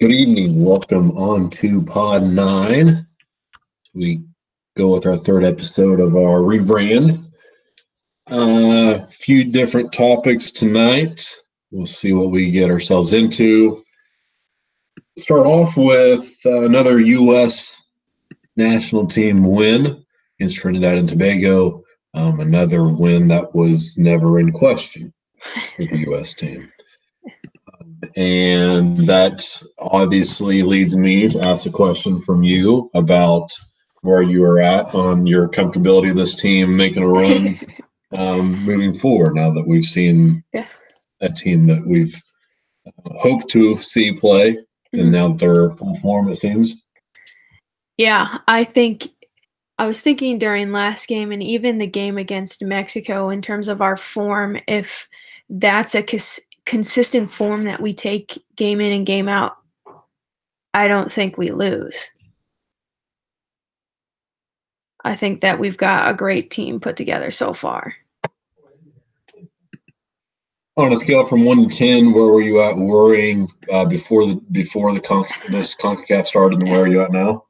Good evening. Welcome on to Pod 9. We go with our third episode of our rebrand. A few different topics tonight. We'll see what we get ourselves into. Start off with another U.S. national team win against Trinidad and Tobago. Another win that was never in question for the U.S. team. And that obviously leads me to ask a question from you about where you are at on your comfortability of this team making a run moving forward now that we've seen a team that we've hoped to see play, and now they're full form, it seems. Yeah, I was thinking during last game and even the game against Mexico in terms of our form, if that's a consistent form that we take game in and game out, I don't think we lose. I think that we've got a great team put together so far. On a scale from 1 to 10, where were you at worrying before this CONCACAF started, and where are you at now?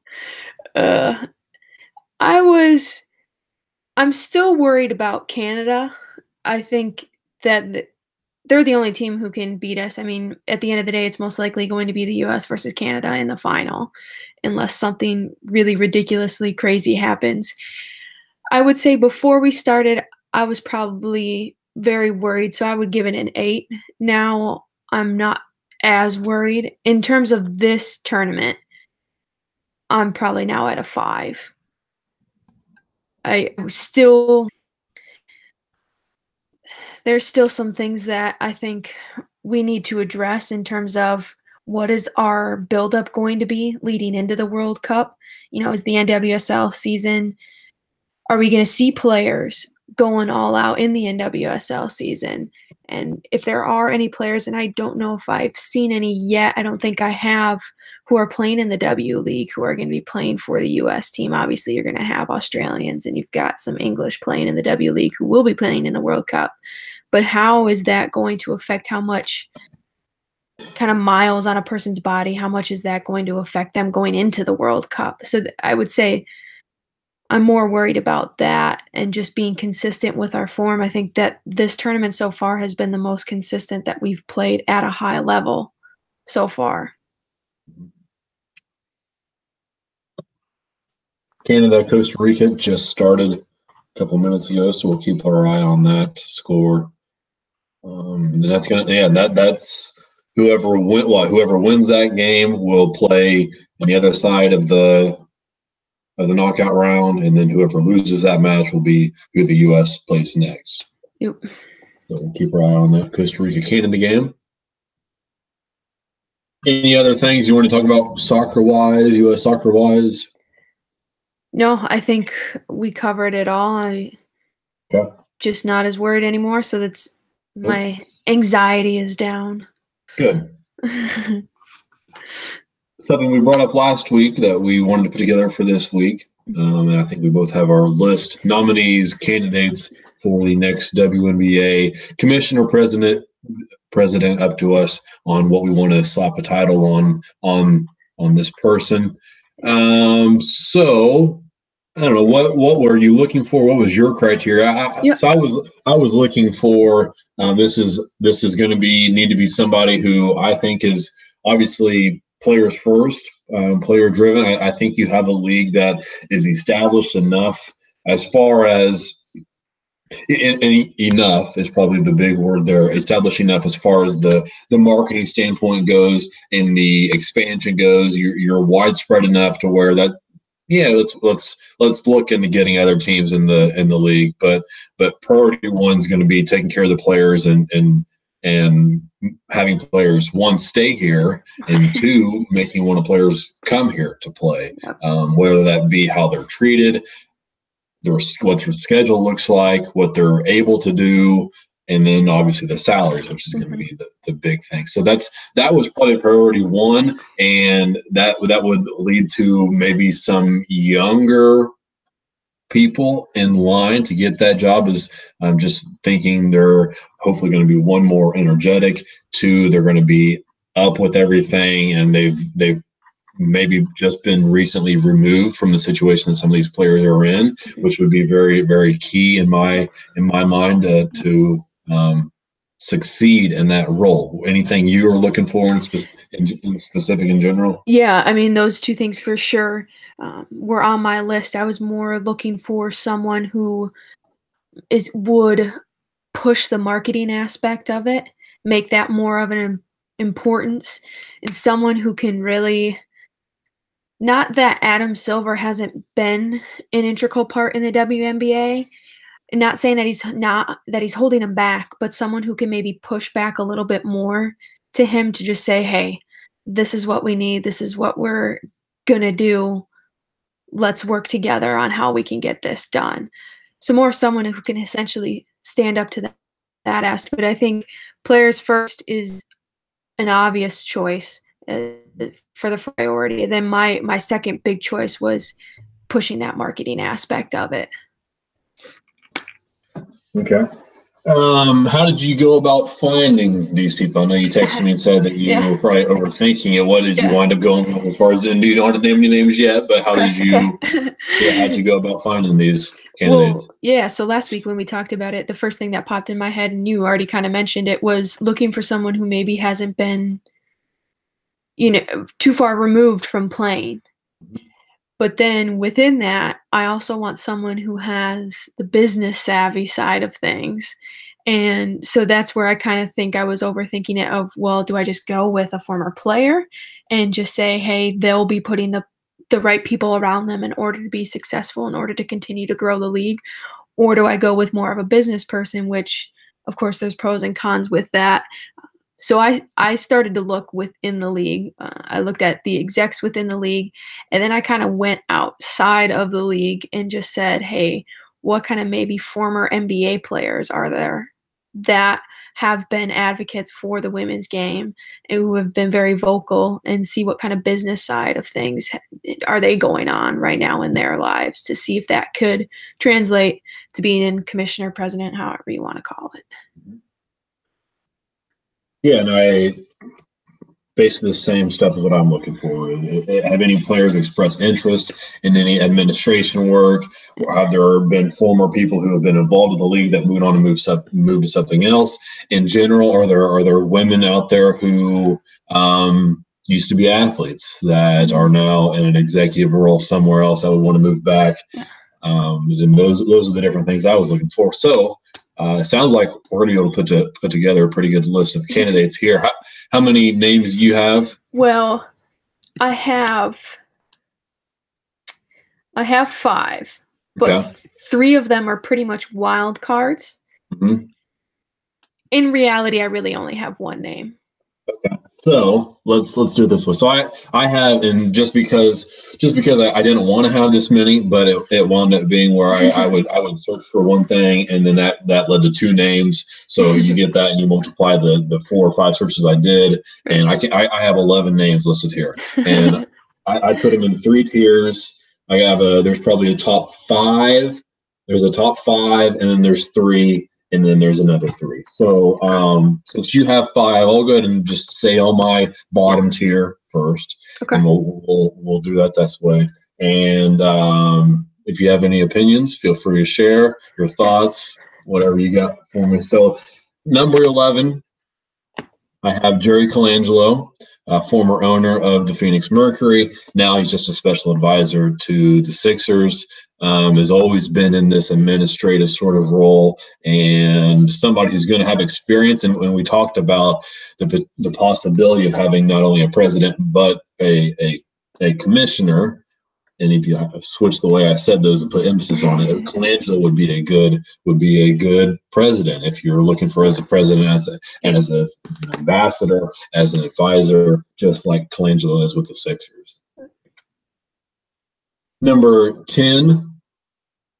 I'm still worried about Canada. I think that they're the only team who can beat us. I mean, at the end of the day, it's most likely going to be the U.S. versus Canada in the final, unless something really ridiculously crazy happens. I would say before we started, I was probably very worried, so I would give it an 8. Now I'm not as worried. In terms of this tournament, I'm probably now at a 5. There's still some things that I think we need to address in terms of what is our buildup going to be leading into the World Cup. Is the NWSL season, are we going to see players going all out in the NWSL season? And if there are any players, and I don't know if I've seen any yet, I don't think I have, who are playing in the W League, who are going to be playing for the U.S. team. Obviously, you're going to have Australians, and you've got some English playing in the W League who will be playing in the World Cup. But how is that going to affect how much kind of miles on a person's body? How much is that going to affect them going into the World Cup? So I would say I'm more worried about that and just being consistent with our form. I think that this tournament so far has been the most consistent that we've played at a high level so far. Canada, Costa Rica just started a couple minutes ago, so we'll keep our eye on that score. That's whoever wins that game will play on the other side of the knockout round, and then whoever loses that match will be who the U.S. plays next. Yep. So we'll keep our eye on that Costa Rica Canada game. Any other things you want to talk about soccer-wise, U.S. soccer-wise? No, I think we covered it all. I'm just not as worried anymore, so that's my anxiety is down. Good. Something we brought up last week that we wanted to put together for this week, and I think we both have our list nominees, candidates for the next WNBA commissioner, president up to us on what we want to slap a title on this person. So I don't know, what were you looking for? What was your criteria? So I was looking for this is going to need to be somebody who I think is obviously players first, player driven. I think you have a league that is established enough as far as enough is probably the big word there. Established enough as far as the marketing standpoint goes and the expansion goes. You're widespread enough to where that, let's look into getting other teams in the league. But priority one's going to be taking care of the players and having players, one, stay here, and two, making one of the players come here to play. Whether that be how they're treated, what their schedule looks like, what they're able to do, and then obviously the salaries, which is going to be the big thing. So that was probably priority one, and that would lead to maybe some younger people in line to get that job. Is I'm just thinking they're hopefully going to be, one, more energetic, two, they're going to be up with everything, and they've maybe just been recently removed from the situation that some of these players are in, which would be very, very key in my mind to succeed in that role. Anything you are looking for in specific in general? Yeah, I mean, those two things for sure were on my list. I was more looking for someone who would push the marketing aspect of it, make that more of an importance, and someone who can really, not that Adam Silver hasn't been an integral part in the WNBA, and not saying that he's holding him back, but someone who can maybe push back a little bit more to him to just say, "Hey, this is what we need. This is what we're gonna do. Let's work together on how we can get this done." So more someone who can essentially stand up to that aspect. But I think players first is an obvious choice for the priority. And then my second big choice was pushing that marketing aspect of it. Okay. How did you go about finding these people? I know you texted me and said that you were probably overthinking it. What did you wind up going with as far as you don't have to name any names yet, but how did you how'd you go about finding these candidates? Well, yeah, so last week when we talked about it, the first thing that popped in my head, and you already kind of mentioned it, was looking for someone who maybe hasn't been, too far removed from playing. But then within that, I also want someone who has the business savvy side of things. And so that's where I kind of think I was overthinking it of, well, do I just go with a former player and just say, hey, they'll be putting the right people around them in order to be successful, in order to continue to grow the league? Or do I go with more of a business person, which, of course, there's pros and cons with that. So I started to look within the league. I looked at the execs within the league, and then I kind of went outside of the league and just said, hey, what kind of maybe former NBA players are there that have been advocates for the women's game and who have been very vocal, and see what kind of business side of things are they going on right now in their lives, to see if that could translate to being in commissioner, president, however you want to call it. Yeah, and I basically the same stuff is what I'm looking for. Have any players expressed interest in any administration work, or have there been former people who have been involved with the league that moved on and moved to something else? In general, are there women out there who used to be athletes that are now in an executive role somewhere else that would want to move back? And those are the different things I was looking for. So it sounds like we're going to be able to put together a pretty good list of candidates here. How many names do you have? Well, I have 5, but 3 of them are pretty much wild cards. Mm-hmm. In reality, I really only have 1 name. Okay. So let's do it this way. So I have, and just because I didn't want to have this many, but it wound up being where I would search for one thing, and then that led to 2 names. So you get that, and you multiply the 4 or 5 searches I did, and I have 11 names listed here, and I put them in 3 tiers. I have there's probably a top 5. There's a top 5, and then there's 3. And then there's another 3. So since you have 5, I'll go ahead and just say all my bottom tier first. Okay. And we'll do that this way. And if you have any opinions, feel free to share your thoughts, whatever you got for me. So number 11, I have Jerry Colangelo, former owner of the Phoenix Mercury. Now he's just a special advisor to the Sixers. Has always been in this administrative sort of role, and somebody who's going to have experience. And when we talked about the possibility of having not only a president but a commissioner, and if you switch the way I said those and put emphasis on it, Colangelo would be a good president if you're looking for as a president, as an ambassador, as an advisor, just like Colangelo is with the Sixers. Number 10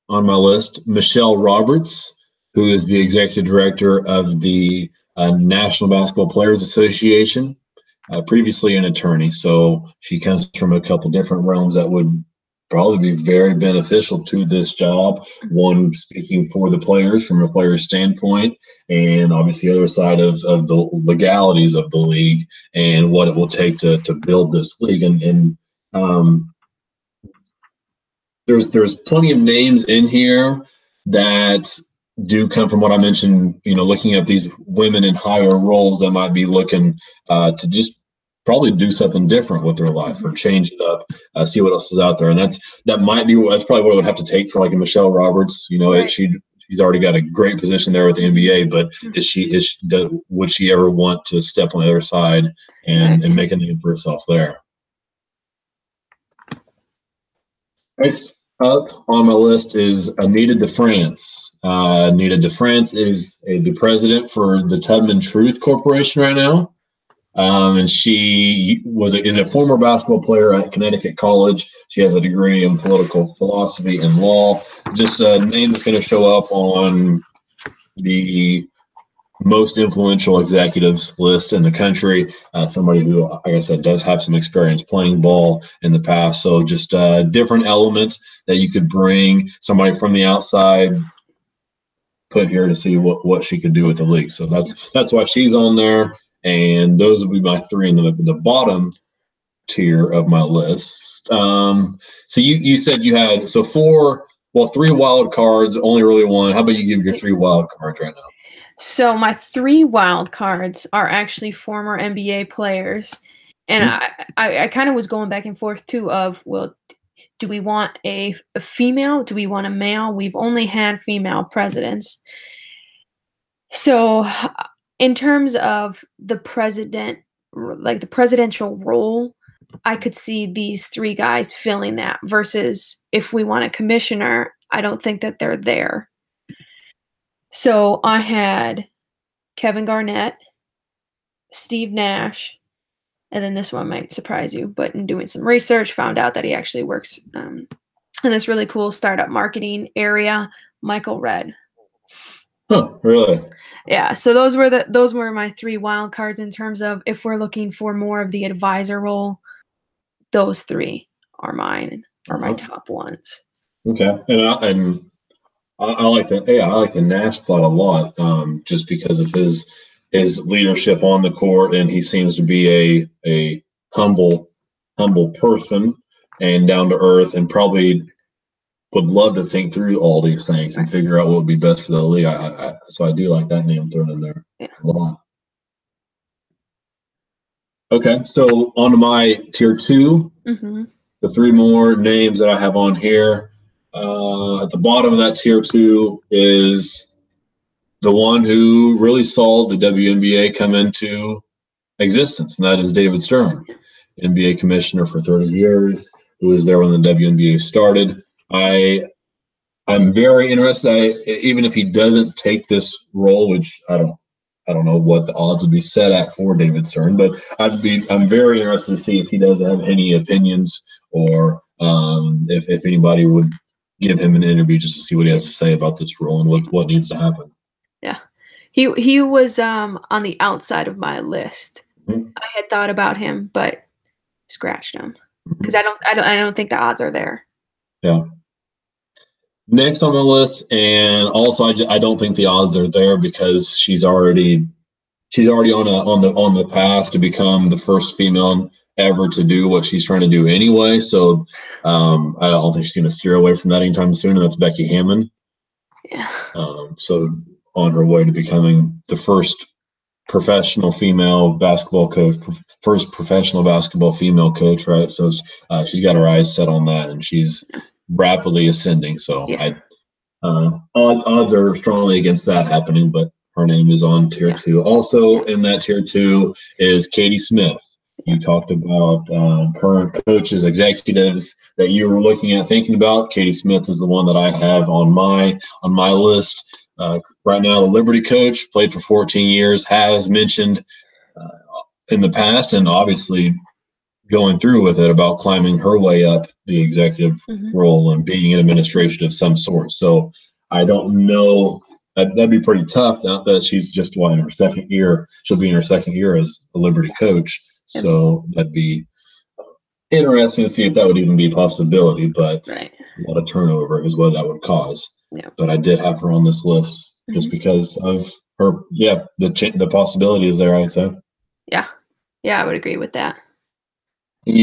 on my list, Michelle Roberts, who is the executive director of the National Basketball Players Association, previously an attorney. So she comes from a couple different realms that would probably be very beneficial to this job. One, speaking for the players from a player's standpoint, and obviously the other side of the legalities of the league and what it will take to build this league. And there's plenty of names in here that do come from what I mentioned, looking at these women in higher roles that might be looking to just probably do something different with their life or change it up, see what else is out there. And that's probably what it would have to take for like a Michelle Roberts. Right. She's already got a great position there with the NBA, but would she ever want to step on the other side and make a name for herself there? Next up on my list is Anita DeFrance. Anita DeFrance is the president for the Tubman Truth Corporation right now. And she is a former basketball player at Connecticut College. She has a degree in political philosophy and law. Just a name that's going to show up on the most influential executives list in the country. Somebody who, like I said, does have some experience playing ball in the past. So just a different element that you could bring somebody from the outside put here to see what she could do with the league. So that's why she's on there. And those would be my three in the bottom tier of my list. So you said you had three wild cards, only really one. How about you give your three wild cards right now? So my three wild cards are actually former NBA players. And I kind of was going back and forth too of, well, do we want a female? Do we want a male? We've only had female presidents. So in terms of the president, like the presidential role, I could see these three guys filling that versus if we want a commissioner, I don't think that they're there. So I had Kevin Garnett, Steve Nash, and then this one might surprise you, but in doing some research, found out that he actually works in this really cool startup marketing area, Michael Redd. Huh, really? Yeah, so those were my three wild cards in terms of if we're looking for more of the advisor role, those three are mine, are my top ones. Okay, and I like that. Yeah, I like the Nash plot a lot, just because of his leadership on the court, and he seems to be a humble person and down to earth, and probably would love to think through all these things and figure out what would be best for the league. So I do like that name thrown in there a lot. Okay, so on to my tier two. The three more names that I have on here. At the bottom of that tier two is the one who really saw the WNBA come into existence, and that is David Stern, NBA commissioner for 30 years, who was there when the WNBA started. I'm very interested, even if he doesn't take this role, which I don't know what the odds would be set at for David Stern, but I'm very interested to see if he does have any opinions or if anybody would give him an interview just to see what he has to say about this role and what needs to happen. Yeah, he was on the outside of my list. I had thought about him, but scratched him because I don't think the odds are there. Yeah. Next on the list, and also I don't think the odds are there because she's already on the path to become the first female ever to do what she's trying to do anyway. So I don't think she's going to steer away from that anytime soon, and that's Becky Hammon. Yeah. So on her way to becoming the first professional female basketball coach, first professional basketball female coach, right? So she's got her eyes set on that, and she's rapidly ascending. So odds are strongly against that happening, but her name is on tier two. Also in that tier two is Katie Smith. You talked about current coaches, executives that you were looking at, thinking about. Katie Smith is the one that I have on my list. Right now, the Liberty coach, played for 14 years, has mentioned in the past, and obviously going through with it, about climbing her way up the executive role and being in administration of some sort. So I don't know. That'd be pretty tough now that she's just in her second year. She'll be in her second year as a Liberty coach. So that'd be interesting to see if that would even be a possibility, but Right. a lot of turnover is what that would cause. Yeah. But I did have her on this list just because of her. Yeah, the possibility is there, I'd say. Yeah. Yeah, I would agree with that.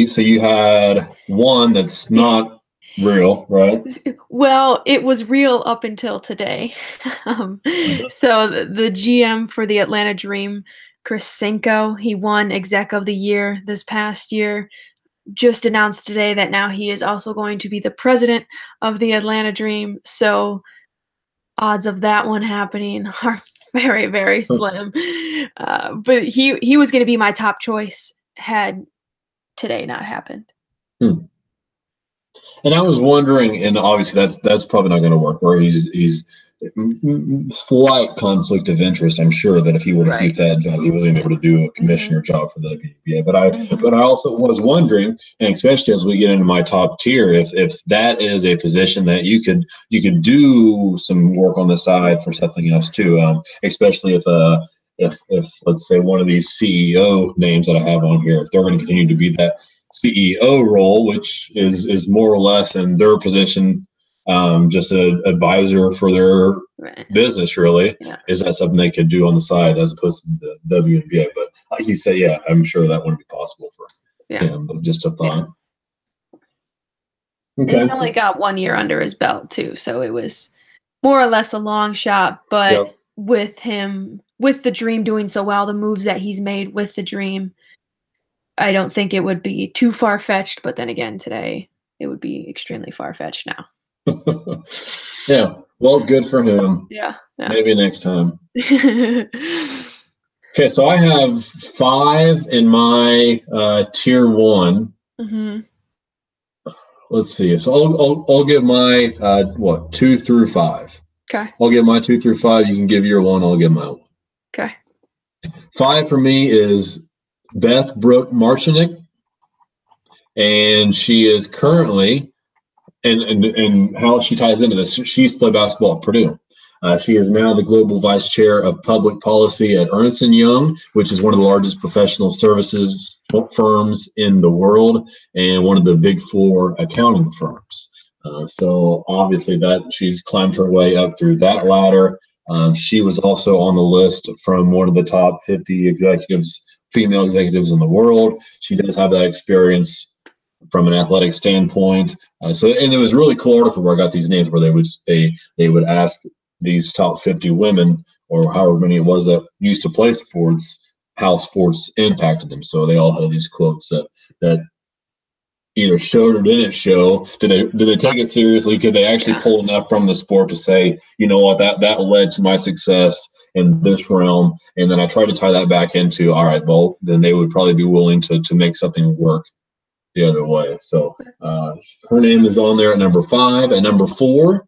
So you had one that's not real, right? Well, it was real up until today. So the GM for the Atlanta Dream, Chris Cinco, he won Exec of the Year this past year. Just announced today that now he is also going to be the president of the Atlanta Dream. So odds of that one happening are very, very slim. But he was going to be my top choice had today not happened. Hmm. And I was wondering, and obviously that's probably not going to work. Where he's slight conflict of interest. I'm sure that if he were to keep that job, he wasn't able to do a commissioner job for the WNBA. But I also was wondering, and especially as we get into my top tier, if that is a position that you could do some work on the side for something else too, especially if let's say one of these CEO names that I have on here, if they're going to continue to be that CEO role, which is more or less in their position, just an advisor for their business, really. Yeah. Is that something they could do on the side as opposed to the WNBA? But like you say, yeah, I'm sure that wouldn't be possible for him, but just a thought. Yeah. Okay. He's only got 1 year under his belt, too, so it was more or less a long shot, but with the Dream doing so well, the moves that he's made with the Dream, I don't think it would be too far-fetched, but then again, today, it would be extremely far-fetched now. Yeah, well, good for him. Yeah. Maybe next time. Okay, so I have 5 in my tier 1. Let's see. So I'll give my 2 through 5. Okay. I'll give my 2 through 5. You can give your 1. I'll give my 1. Okay. 5 for me is Beth Brooke Marchenick, and she is currently, and how she ties into this, she's played basketball at Purdue. She is now the global vice chair of public policy at Ernst & Young, which is one of the largest professional services firms in the world and one of the big 4 accounting firms. So obviously that she's climbed her way up through that ladder. She was also on the list from one of the top 50 female executives in the world. She does have that experience from an athletic standpoint. And it was a really cool article where I got these names where they would ask these top 50 women, or however many it was that used to play sports, how sports impacted them. So they all had these quotes that either showed or didn't show. Did they take it seriously? Could they actually pull enough from the sport to say, you know what, that led to my success in this realm? And then I tried to tie that back into, all right, well, then they would probably be willing to make something work the other way. So her name is on there at number 5. At number 4,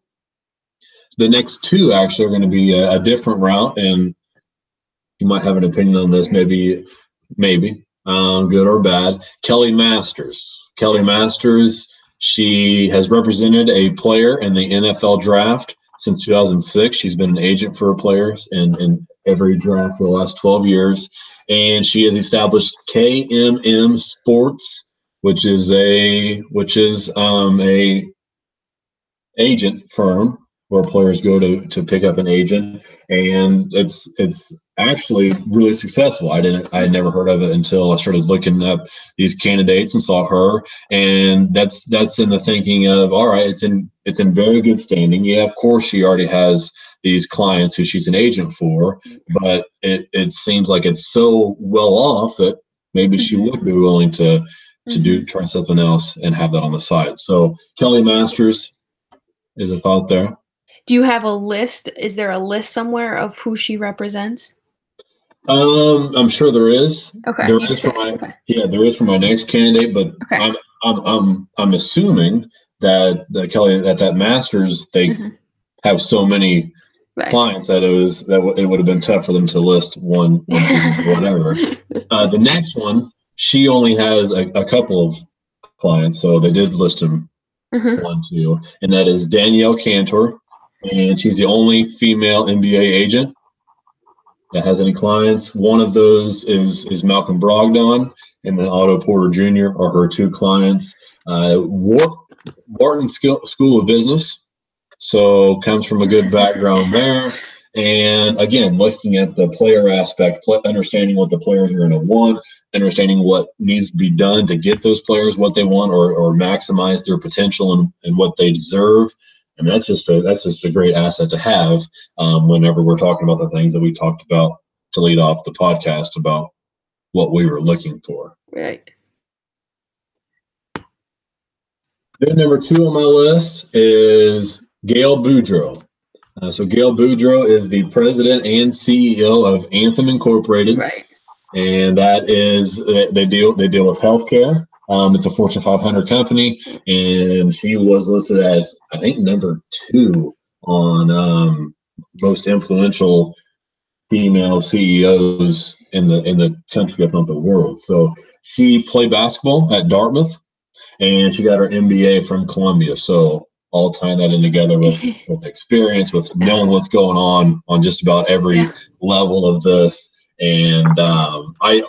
the next 2 actually are going to be a different route, and you might have an opinion on this, maybe good or bad. Kelly Masters. Kelly Masters, she has represented a player in the NFL draft since 2006. She's been an agent for players in every draft for the last 12 years. And she has established KMM Sports, which is a agent firm where players go to pick up an agent, and it's actually really successful. I had never heard of it until I started looking up these candidates and saw her, and that's in the thinking of, all right, it's in very good standing. Yeah, of course she already has these clients who she's an agent for, but it seems like it's so well off that maybe she would be willing to try something else and have that on the side. So Kelly Masters is a thought there. Do you have a list? Is there a list somewhere of who she represents? I'm sure there is. Okay. There is for my next candidate, but I'm assuming that that Masters, they have so many clients that it would have been tough for them to list one whatever. The next one, she only has a couple of clients, so they did list them 1, 2, and that is Danielle Cantor, and she's the only female NBA agent. that has any clients. One of those is Malcolm Brogdon, and then Otto Porter Jr. are her two clients. Wharton School of Business, so comes from a good background there. And again, looking at the player aspect, understanding what the players are going to want, understanding what needs to be done to get those players what they want, or maximize their potential and what they deserve. And that's just a great asset to have whenever we're talking about the things that we talked about to lead off the podcast about what we were looking for. Right. Then number 2 on my list is Gail Boudreaux. So Gail Boudreaux is the president and CEO of Anthem Incorporated. Right. And that is they deal with healthcare. It's a Fortune 500 company, and she was listed as, I think, number 2 on most influential female CEOs in the country, if not the world. So she played basketball at Dartmouth, and she got her MBA from Columbia. So all tying that in together with experience, with knowing what's going on just about every level of this. And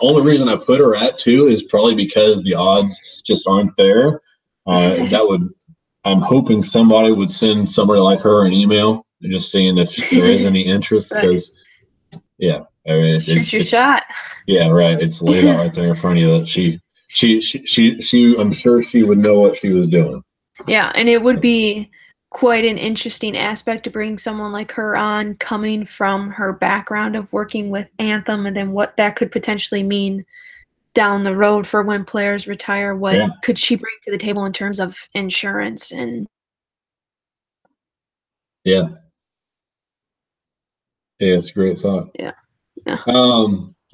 only reason I put her at 2 is probably because the odds just aren't there. I'm hoping somebody would send somebody like her an email just seeing if there is any interest, because shoot your shot. Yeah, right. It's laid out right there in front of you that she I'm sure she would know what she was doing. Yeah, and it would be quite an interesting aspect to bring someone like her on, coming from her background of working with Anthem, and then what that could potentially mean down the road for when players retire. What could she bring to the table in terms of insurance? And it's a great thought.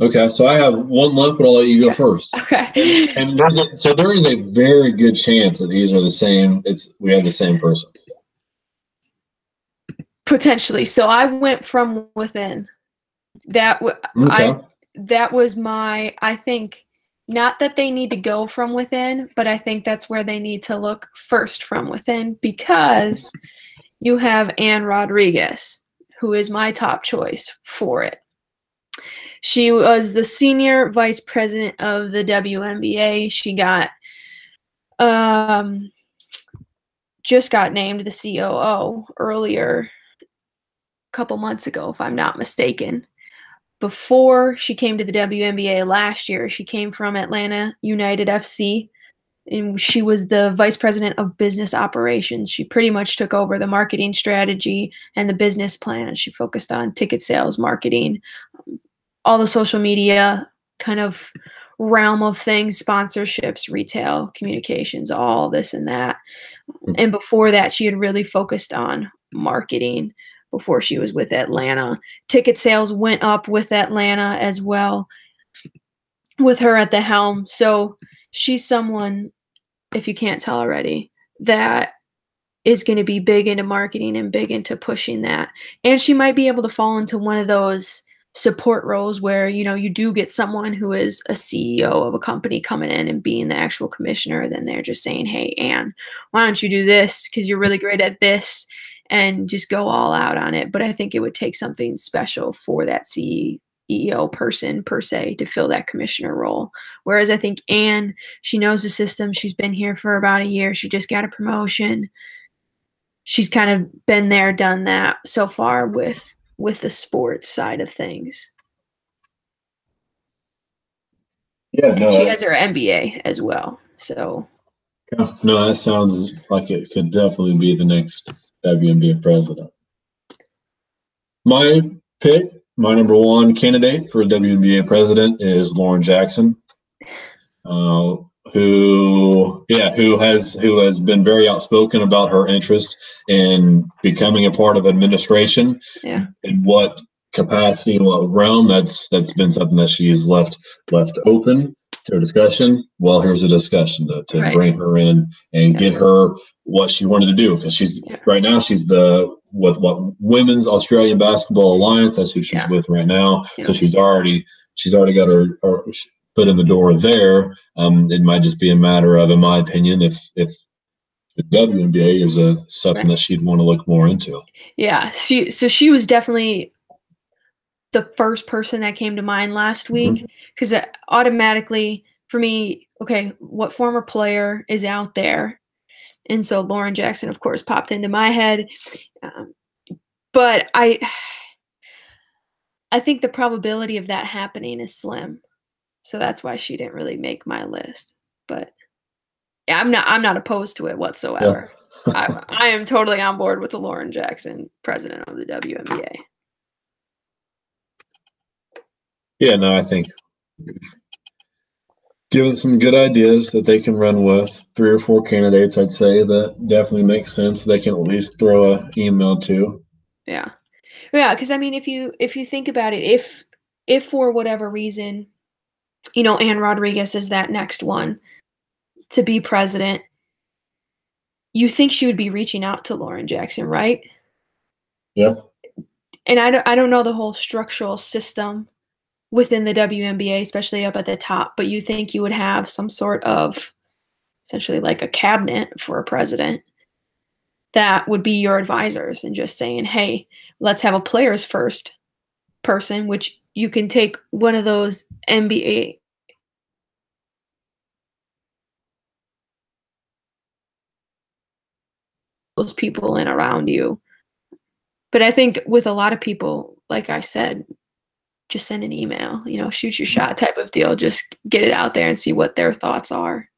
Okay, so I have one left, but I'll let you go first. Okay. And there is a very good chance that these are the same. We have the same person. Potentially. So I went from within. That was my, I think, not that they need to go from within, but I think that's where they need to look first from within, because you have Anne Rodriguez, who is my top choice for it. She was the senior vice president of the WNBA. She just got named the COO earlier, a couple months ago, if I'm not mistaken. Before she came to the WNBA last year, she came from Atlanta United FC, and she was the vice president of business operations. She pretty much took over the marketing strategy and the business plan. She focused on ticket sales, marketing, all the social media kind of realm of things, sponsorships, retail, communications, all this and that. And before that, she had really focused on marketing before she was with Atlanta. Ticket sales went up with Atlanta as well, with her at the helm. So she's someone, if you can't tell already, that is going to be big into marketing and big into pushing that. And she might be able to fall into one of those support roles where, you do get someone who is a CEO of a company coming in and being the actual commissioner. Then they're just saying, hey, Anne, why don't you do this? Because you're really great at this, and just go all out on it. But I think it would take something special for that CEO person per se to fill that commissioner role. Whereas I think Anne, she knows the system. She's been here for about a year. She just got a promotion. She's kind of been there, done that so far with the sports side of things. And she has her MBA as well. So no, that sounds like it could definitely be the next WNBA president. My number 1 candidate for WNBA president is Lauren Jackson, who has been very outspoken about her interest in becoming a part of administration. In what capacity, in what realm, that's been something that she has left open to a discussion. Well, here's a discussion to bring her in and get her what she wanted to do, because she's right now she's the what Women's Australian Basketball Alliance. That's who she's with right now. So she's already got her foot in the door there. It might just be a matter of, in my opinion, if the WNBA is something that she'd want to look more into. Yeah, she was definitely the first person that came to mind last week because automatically for me, okay, what former player is out there? And so Lauren Jackson, of course, popped into my head. Um, but I think the probability of that happening is slim. So that's why she didn't really make my list. But yeah, I'm not opposed to it whatsoever. Yeah. I am totally on board with the Lauren Jackson, president of the WNBA. Yeah, no, I think given some good ideas that they can run with, 3 or 4 candidates, I'd say that definitely makes sense. They can at least throw an email to. Yeah. Yeah, because I mean, if you think about it, if for whatever reason, Ann Rodriguez is that next one to be president, you think she would be reaching out to Lauren Jackson, right? Yeah. And I don't know the whole structural system within the WNBA, especially up at the top, but you think you would have some sort of essentially like a cabinet for a president that would be your advisors and just saying, hey, let's have a players first person, which you can take one of those NBA those people in around you. But I think with a lot of people, like I said, just send an email, shoot your shot type of deal. Just get it out there and see what their thoughts are.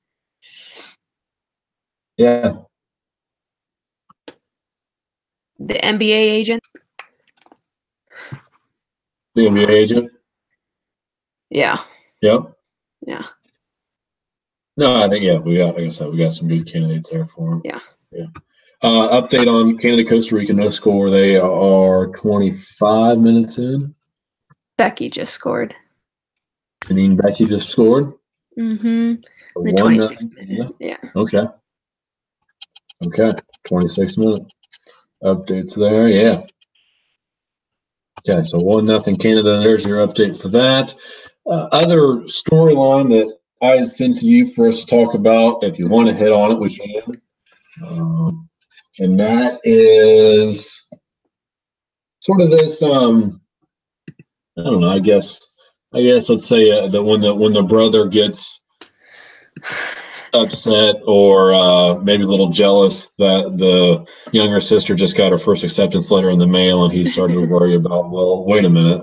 Yeah. The NBA agent. The NBA agent. Yeah. Yep. Yeah. No, I think like I said, we got some good candidates there for them. Yeah. Yeah. Update on Canada, Costa Rica, no score. They are 25 minutes in. Becky just scored. Janine Becky just scored. Mm-hmm. The 1-0. minute. Yeah. Okay. 26 minute updates there. Yeah. Okay, so 1-0 Canada. There's your update for that. Other storyline that I had sent to you for us to talk about. If you want to hit on it, we can. And that is sort of this. I don't know. I guess let's say that when the brother gets upset or maybe a little jealous that the younger sister just got her first acceptance letter in the mail, and he started to worry about, well, wait a minute,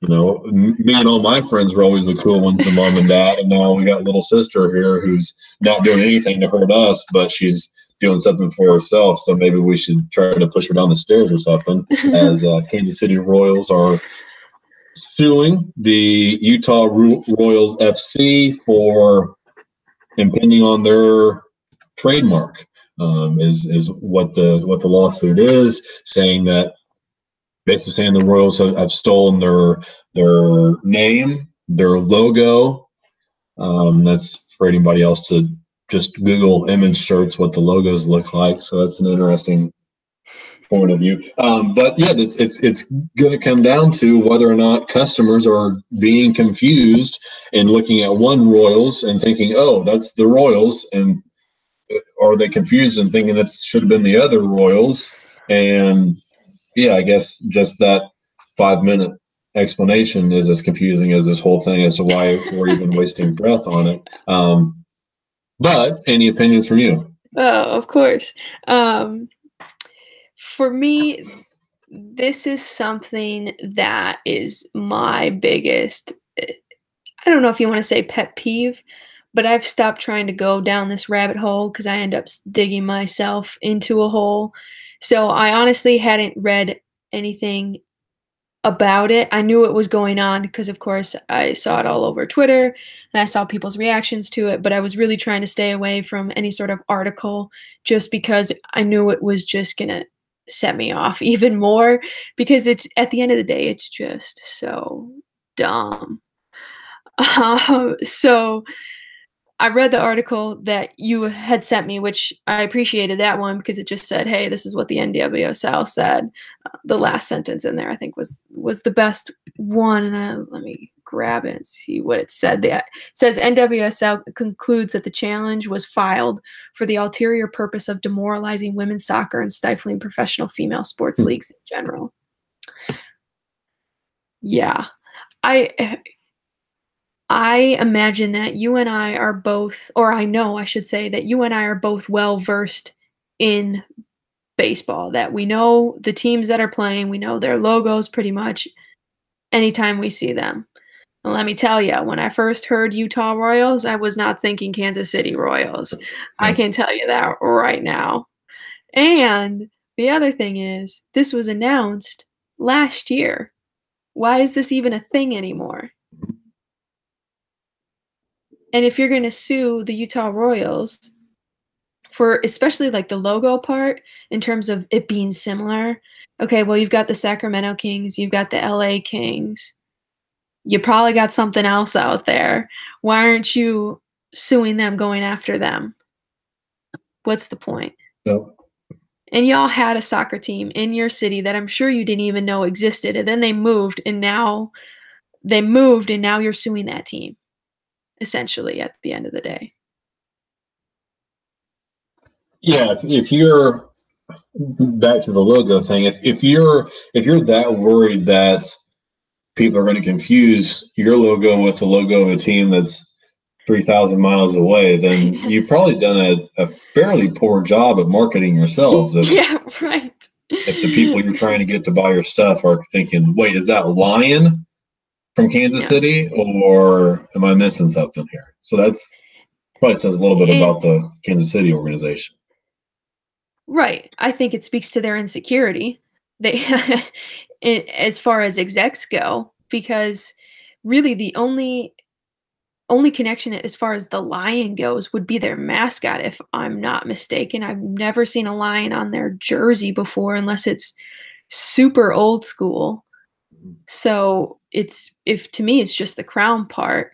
me and all my friends were always the cool ones, the mom and dad, and now we got little sister here who's not doing anything to hurt us, but she's doing something for herself, so maybe we should try to push her down the stairs or something. As Kansas City Royals are suing the Utah Royals FC for impinging on their trademark, is what the lawsuit is, saying that basically saying the Royals have stolen their name, their logo. That's for anybody else to just Google image search what the logos look like. So that's an interesting point of view. But yeah, it's going to come down to whether or not customers are being confused and looking at one Royals and thinking, oh, that's the Royals, and are they confused and thinking that should have been the other Royals? And yeah, I guess just that 5-minute explanation is as confusing as this whole thing as to why we're even wasting breath on it. But any opinions from you? Oh, of course. For me, this is something that is my biggest, I don't know if you want to say pet peeve, but I've stopped trying to go down this rabbit hole because I end up digging myself into a hole. So I honestly hadn't read anything about it. I knew it was going on because, of course, I saw it all over Twitter and I saw people's reactions to it, but I was really trying to stay away from any sort of article just because I knew it was just going to set me off even more because it's at the end of the day, it's just so dumb. So I read the article that you had sent me, which I appreciated that one because it just said, "Hey, this is what the NWSL said." The last sentence in there, I think, was the best one. And let me grab it and see what it said. It says NWSL concludes that the challenge was filed for the ulterior purpose of demoralizing women's soccer and stifling professional female sports leagues in general. Yeah. I imagine that you and I are both, or I know I should say that you and I are both well versed in baseball, that we know the teams that are playing, we know their logos pretty much anytime we see them. And let me tell you, when I first heard Utah Royals, I was not thinking Kansas City Royals. I Yeah. can tell you that right now. And the other thing is, this was announced last year. Why is this even a thing anymore? And if you're going to sue the Utah Royals for especially like the logo part in terms of it being similar, okay, well, you've got the Sacramento Kings, you've got the LA Kings. You probably got something else out there. Why aren't you suing them, going after them? What's the point? So, And y'all had a soccer team in your city that I'm sure you didn't even know existed, and then they moved and now you're suing that team, essentially, at the end of the day. yeah, if you're back to the logo thing, if you're that worried that people are going to confuse your logo with the logo of a team that's 3,000 miles away, then you've probably done a fairly poor job at marketing yourselves. Yeah, right. If the people you're trying to get to buy your stuff are thinking, wait, is that Lion from Kansas Yeah. City, or am I missing something here? So that's probably says a little bit And about the Kansas City organization. right. I think it speaks to their insecurity. They as far as execs go, because really the only connection as far as the lion goes would be their mascot, if I'm not mistaken. I've never seen a lion on their jersey before unless it's super old school. So it's if to me it's just the crown part.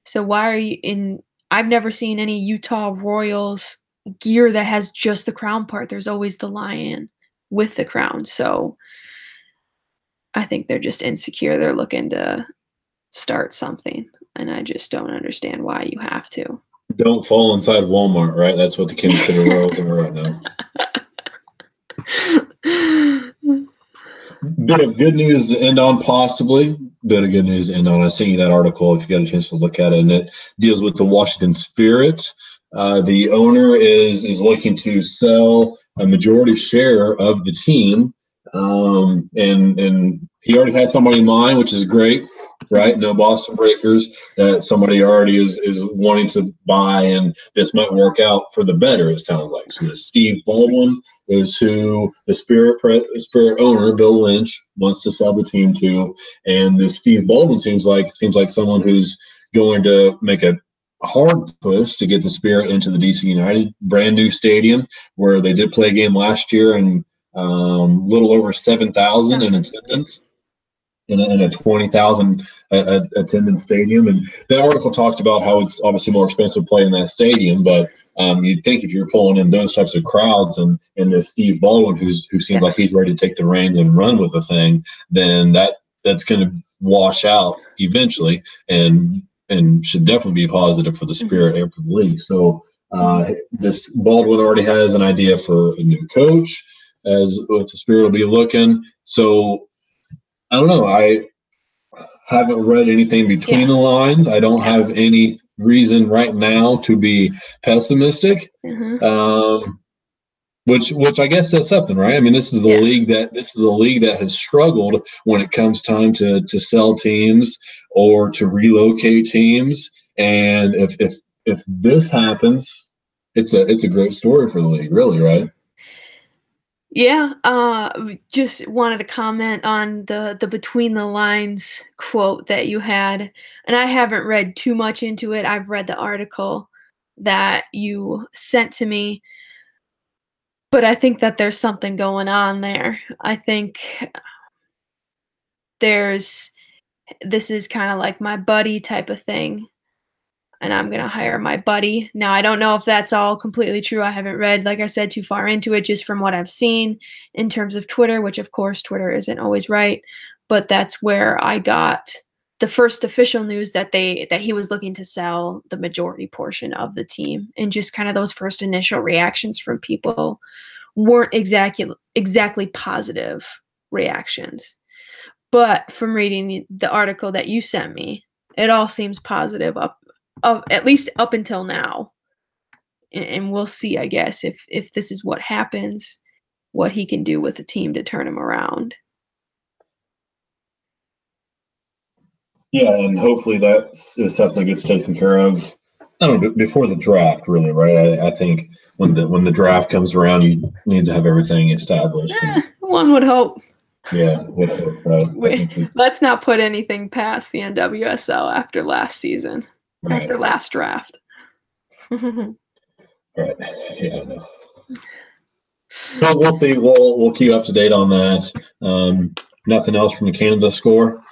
So why are you in I've never seen any Utah Royals gear that has just the crown part. There's always the lion with the crown. So I think they're just insecure. They're looking to start something, and I just don't understand why you have to. Don't fall inside Walmart, right? That's what the Kansas City Royals are right now. Bit of good news to end on, possibly. Bit of good news to end on. I sent you that article if you got a chance to look at it, and it deals with the Washington Spirit. The owner is looking to sell a majority share of the team, and he already has somebody in mind, which is great, right? No Boston Breakers. That somebody already is wanting to buy, and this might work out for the better. It sounds like. So Steve Baldwin is who the Spirit owner, Bill Lynch, wants to sell the team to, and this Steve Baldwin seems like someone who's going to make a hard push to get the Spirit into the DC United brand new stadium, where they did play a game last year, and little over 7,000 in attendance. In a 20,000 attendance stadium. And that article talked about how it's obviously more expensive to play in that stadium, but you'd think if you're pulling in those types of crowds and this Steve Baldwin, who seems like he's ready to take the reins and run with the thing, then that's going to wash out eventually, and should definitely be positive for the Spirit and for the league. So this Baldwin already has an idea for a new coach, as what the Spirit will be looking. So I don't know. I haven't read anything between the lines. I don't have any reason right now to be pessimistic. Which I guess says something, right? I mean, this is a league that has struggled when it comes time to sell teams or to relocate teams. And if this happens, it's a great story for the league, really, right? Yeah, just wanted to comment on the between the lines quote that you had, and I haven't read too much into it. I've read the article that you sent to me, but I think that there's something going on there. I think this is kind of like my buddy type of thing, and I'm gonna hire my buddy. Now, I don't know if that's all completely true. I haven't read, like I said, too far into it, just from what I've seen in terms of Twitter, which of course Twitter isn't always right, but that's where I got the first official news that he was looking to sell the majority portion of the team, and just kind of those first initial reactions from people weren't exactly positive reactions. But from reading the article that you sent me, it all seems positive at least up until now. And we'll see, I guess, if this is what happens, what he can do with the team to turn him around. Yeah, and hopefully that is something that gets taken care of. I don't know, before the draft, really, right? I think when the draft comes around, you need to have everything established. One would hope. Yeah, would hope. Let's not put anything past the NWSL after last season, right. After last draft. Right. Yeah. I know. So we'll see. We'll keep up to date on that. Nothing else from the Canada score.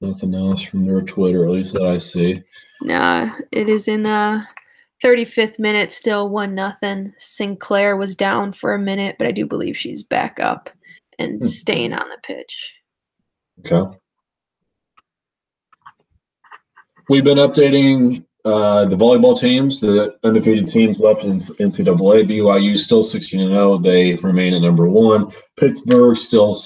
Nothing else from their Twitter, at least that I see. Nah, it is in the 35th minute, still 1-0. Sinclair was down for a minute, but I do believe she's back up and staying on the pitch. Okay. We've been updating the volleyball teams, the undefeated teams left in NCAA. BYU still 16-0. They remain at number 1. Pittsburgh still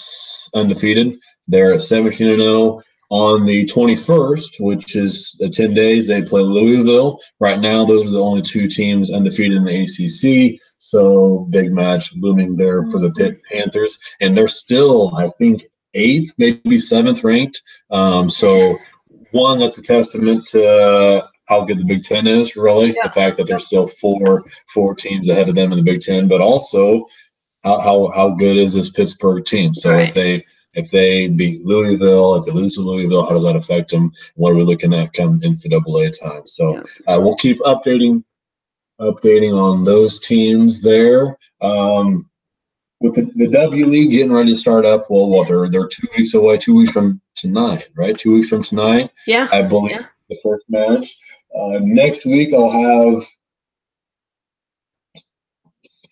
undefeated. They're at 17-0. On the 21st, which is 10 days, they play Louisville. Right now, those are the only 2 teams undefeated in the ACC. So big match looming there for the Pitt Panthers. And they're still, I think, 8th, maybe 7th ranked. So one, that's a testament to how good the Big Ten is, really. Yeah. The fact that there's still four teams ahead of them in the Big Ten, but also how good is this Pittsburgh team? So right. If they beat Louisville, if they lose to Louisville, how does that affect them? What are we looking at come NCAA time? So we'll keep updating on those teams there. With the W League getting ready to start up, they're 2 weeks away, 2 weeks from tonight, right? 2 weeks from tonight, I believe, the first match. Next week, I'll have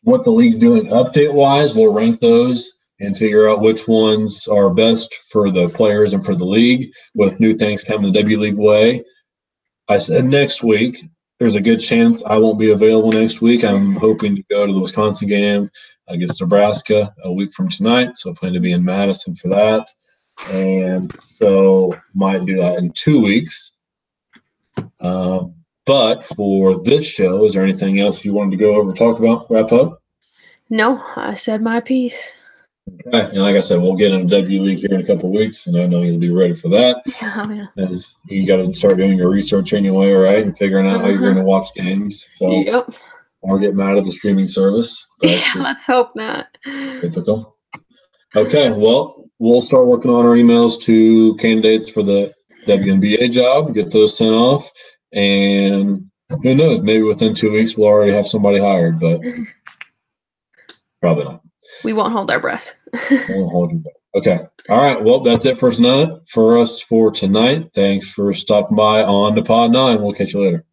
what the league's doing update-wise. We'll rank those and figure out which ones are best for the players and for the league, with new things coming the W League way. I said next week. There's a good chance I won't be available next week. I'm hoping to go to the Wisconsin game against Nebraska a week from tonight, so I plan to be in Madison for that. And so might do that in 2 weeks. But for this show, is there anything else you wanted to go over, talk about, wrap up? No, I said my piece. Okay, and like I said, we'll get into W League here in a couple of weeks, and I know you'll be ready for that. Yeah. As you got to start doing your research anyway, right, and figuring out how you're going to watch games. So, or get mad at the streaming service. Let's hope not. Typical. Okay, well, we'll start working on our emails to candidates for the WNBA job, get those sent off, and who knows, maybe within 2 weeks we'll already have somebody hired, but probably not. We won't hold our breath. Won't hold your breath. Okay. All right. Well, that's it for us for tonight. Thanks for stopping by on the Pod 9. We'll catch you later.